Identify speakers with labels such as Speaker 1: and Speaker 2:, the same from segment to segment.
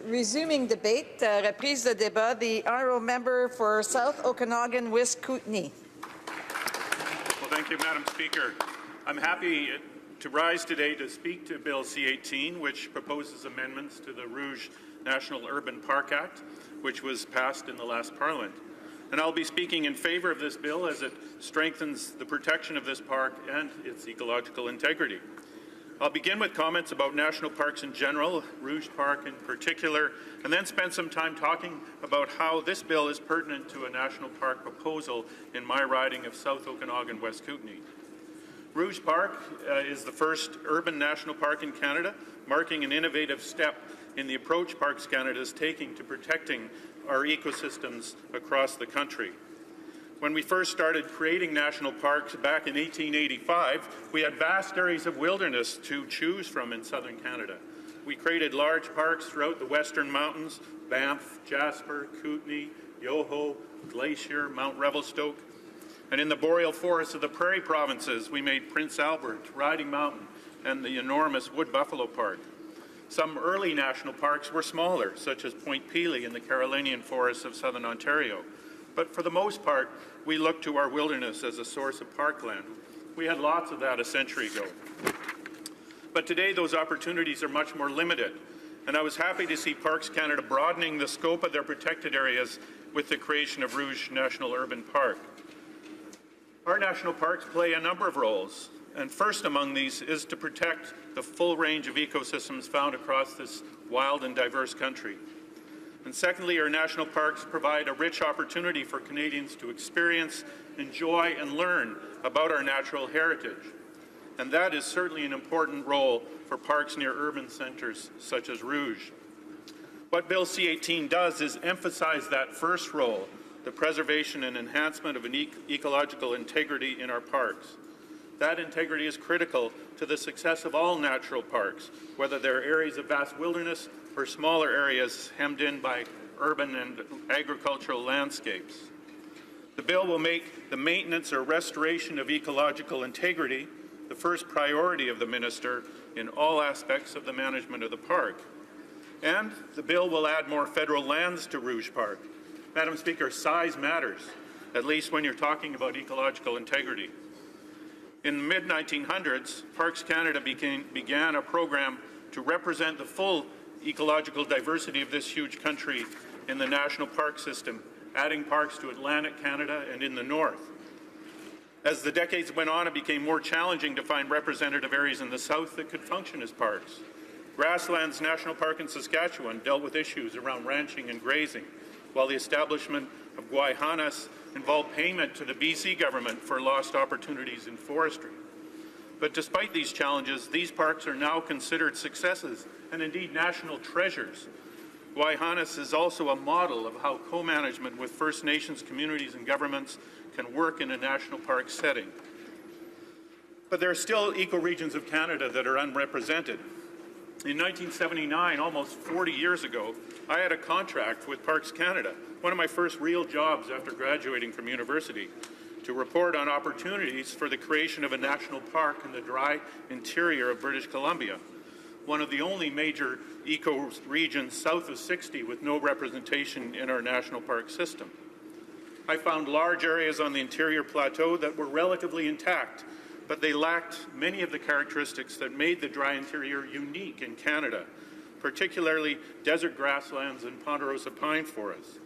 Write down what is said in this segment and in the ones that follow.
Speaker 1: Resuming debate, reprise de débat, the honourable member for South Okanagan, West Kootenay.
Speaker 2: Well, thank you, Madam Speaker. I'm happy to rise today to speak to Bill C-18, which proposes amendments to the Rouge National Urban Park Act, which was passed in the last Parliament. And I'll be speaking in favour of this bill as it strengthens the protection of this park and its ecological integrity. I'll begin with comments about national parks in general, Rouge Park in particular, and then spend some time talking about how this bill is pertinent to a national park proposal in my riding of South Okanagan, West Kootenay. Rouge Park is the first urban national park in Canada, marking an innovative step in the approach Parks Canada is taking to protecting our ecosystems across the country. When we first started creating national parks back in 1885, we had vast areas of wilderness to choose from in southern Canada. We created large parks throughout the Western Mountains, Banff, Jasper, Kootenay, Yoho, Glacier, Mount Revelstoke. And in the boreal forests of the Prairie provinces, we made Prince Albert, Riding Mountain, and the enormous Wood Buffalo Park. Some early national parks were smaller, such as Point Pelee in the Carolinian forests of southern Ontario. But for the most part, we looked to our wilderness as a source of parkland. We had lots of that a century ago. But today, those opportunities are much more limited. And I was happy to see Parks Canada broadening the scope of their protected areas with the creation of Rouge National Urban Park. Our national parks play a number of roles, and first among these is to protect the full range of ecosystems found across this wild and diverse country. And secondly, our national parks provide a rich opportunity for Canadians to experience, enjoy, and learn about our natural heritage. And that is certainly an important role for parks near urban centres such as Rouge. What Bill C-18 does is emphasize that first role, the preservation and enhancement of an ecological integrity in our parks. That integrity is critical to the success of all natural parks, whether they're areas of vast wilderness or smaller areas hemmed in by urban and agricultural landscapes. The bill will make the maintenance or restoration of ecological integrity the first priority of the minister in all aspects of the management of the park. And the bill will add more federal lands to Rouge Park. Madam Speaker, size matters, at least when you're talking about ecological integrity. In the mid-1900s, Parks Canada began a program to represent the full ecological diversity of this huge country in the national park system, adding parks to Atlantic Canada and in the north. As the decades went on, it became more challenging to find representative areas in the south that could function as parks. Grasslands National Park in Saskatchewan dealt with issues around ranching and grazing, while the establishment of Guayhanas involved payment to the BC government for lost opportunities in forestry. But despite these challenges, these parks are now considered successes and indeed national treasures. Guayhanas is also a model of how co-management with First Nations communities and governments can work in a national park setting. But there are still ecoregions of Canada that are unrepresented. In 1979, almost 40 years ago, I had a contract with Parks Canada, one of my first real jobs after graduating from university, to report on opportunities for the creation of a national park in the dry interior of British Columbia, one of the only major ecoregions south of 60 with no representation in our national park system. I found large areas on the interior plateau that were relatively intact, but they lacked many of the characteristics that made the dry interior unique in Canada, particularly desert grasslands and ponderosa pine forests.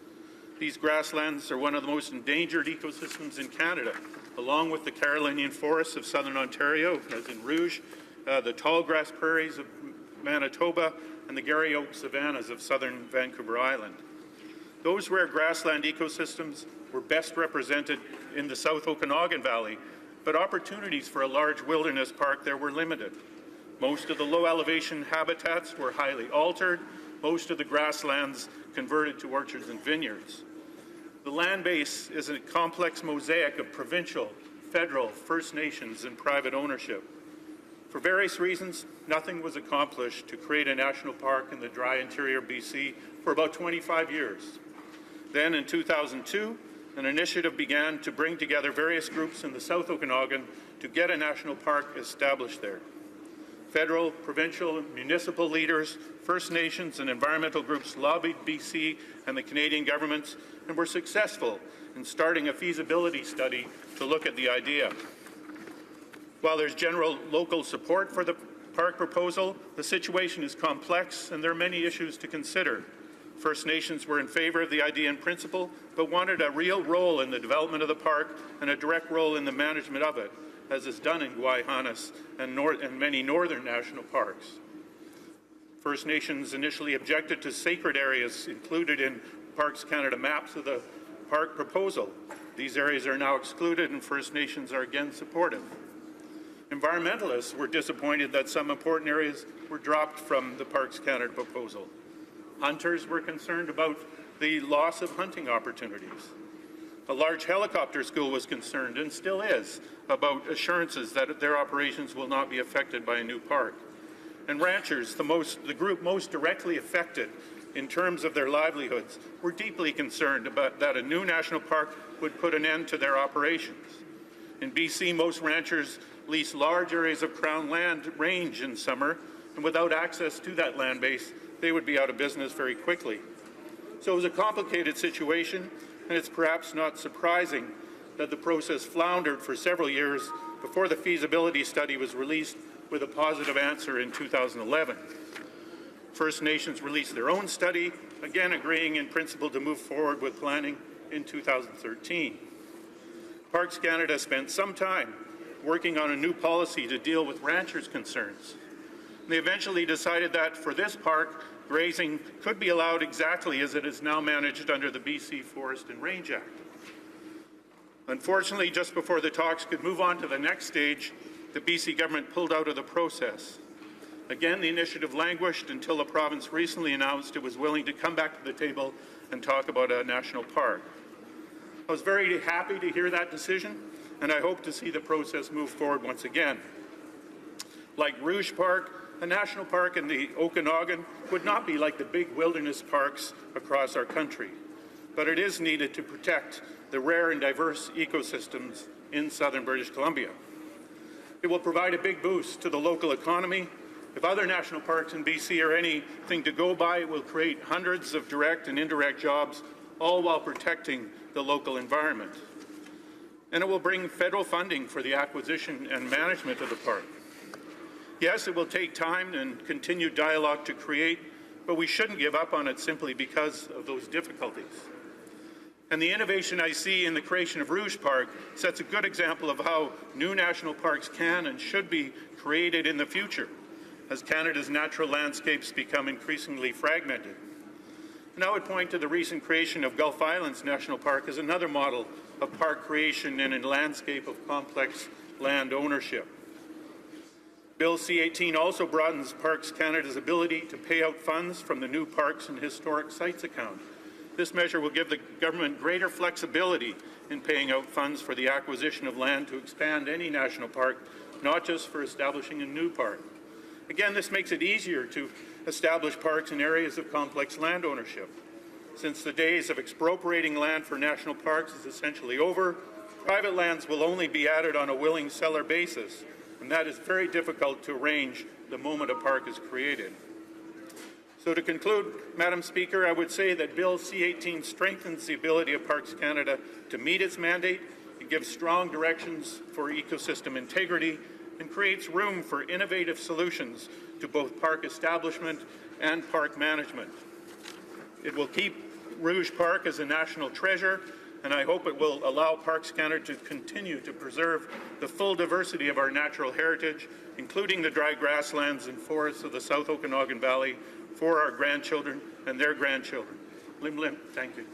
Speaker 2: These grasslands are one of the most endangered ecosystems in Canada, along with the Carolinian forests of southern Ontario, as in Rouge, the tall grass prairies of Manitoba, and the Garry Oak savannas of southern Vancouver Island. Those rare grassland ecosystems were best represented in the South Okanagan Valley, but opportunities for a large wilderness park there were limited. Most of the low-elevation habitats were highly altered, most of the grasslands converted to orchards and vineyards. The land base is a complex mosaic of provincial, federal, First Nations, and private ownership. For various reasons, nothing was accomplished to create a national park in the dry interior BC for about 25 years. Then in 2002, an initiative began to bring together various groups in the South Okanagan to get a national park established there. Federal, provincial, and municipal leaders, First Nations and environmental groups lobbied BC and the Canadian governments and were successful in starting a feasibility study to look at the idea. While there's general local support for the park proposal, the situation is complex and there are many issues to consider. First Nations were in favour of the idea in principle, but wanted a real role in the development of the park and a direct role in the management of it, as is done in Guayhanas and many northern national parks. First Nations initially objected to sacred areas included in Parks Canada maps of the park proposal. These areas are now excluded and First Nations are again supportive. Environmentalists were disappointed that some important areas were dropped from the Parks Canada proposal. Hunters were concerned about the loss of hunting opportunities. A large helicopter school was concerned, and still is, about assurances that their operations will not be affected by a new park. And ranchers, the group most directly affected in terms of their livelihoods, were deeply concerned about that a new national park would put an end to their operations. In BC, most ranchers lease large areas of Crown land range in summer, and without access to that land base, they would be out of business very quickly. So it was a complicated situation, and it's perhaps not surprising that the process floundered for several years before the feasibility study was released with a positive answer in 2011. First Nations released their own study, again agreeing in principle to move forward with planning in 2013. Parks Canada spent some time working on a new policy to deal with ranchers' concerns. They eventually decided that for this park, grazing could be allowed exactly as it is now managed under the BC Forest and Range Act. Unfortunately, just before the talks could move on to the next stage, the BC government pulled out of the process. Again, the initiative languished until the province recently announced it was willing to come back to the table and talk about a national park. I was very happy to hear that decision, and I hope to see the process move forward once again. Like Rouge Park, a national park in the Okanagan would not be like the big wilderness parks across our country, but it is needed to protect the rare and diverse ecosystems in southern British Columbia. It will provide a big boost to the local economy. If other national parks in BC are anything to go by, it will create hundreds of direct and indirect jobs, all while protecting the local environment. And it will bring federal funding for the acquisition and management of the park. Yes, it will take time and continued dialogue to create, but we shouldn't give up on it simply because of those difficulties. And the innovation I see in the creation of Rouge Park sets a good example of how new national parks can and should be created in the future, as Canada's natural landscapes become increasingly fragmented. And I would point to the recent creation of Gulf Islands National Park as another model of park creation in a landscape of complex land ownership. Bill C-18 also broadens Parks Canada's ability to pay out funds from the new Parks and Historic Sites account. This measure will give the government greater flexibility in paying out funds for the acquisition of land to expand any national park, not just for establishing a new park. Again, this makes it easier to establish parks in areas of complex land ownership. Since the days of expropriating land for national parks is essentially over, private lands will only be added on a willing seller basis, and that is very difficult to arrange the moment a park is created. So to conclude, Madam Speaker, I would say that Bill C-18 strengthens the ability of Parks Canada to meet its mandate, it gives strong directions for ecosystem integrity, and creates room for innovative solutions to both park establishment and park management. It will keep Rouge Park as a national treasure, and I hope it will allow Parks Canada to continue to preserve the full diversity of our natural heritage, including the dry grasslands and forests of the South Okanagan Valley, for our grandchildren and their grandchildren. Lim Lim, thank you.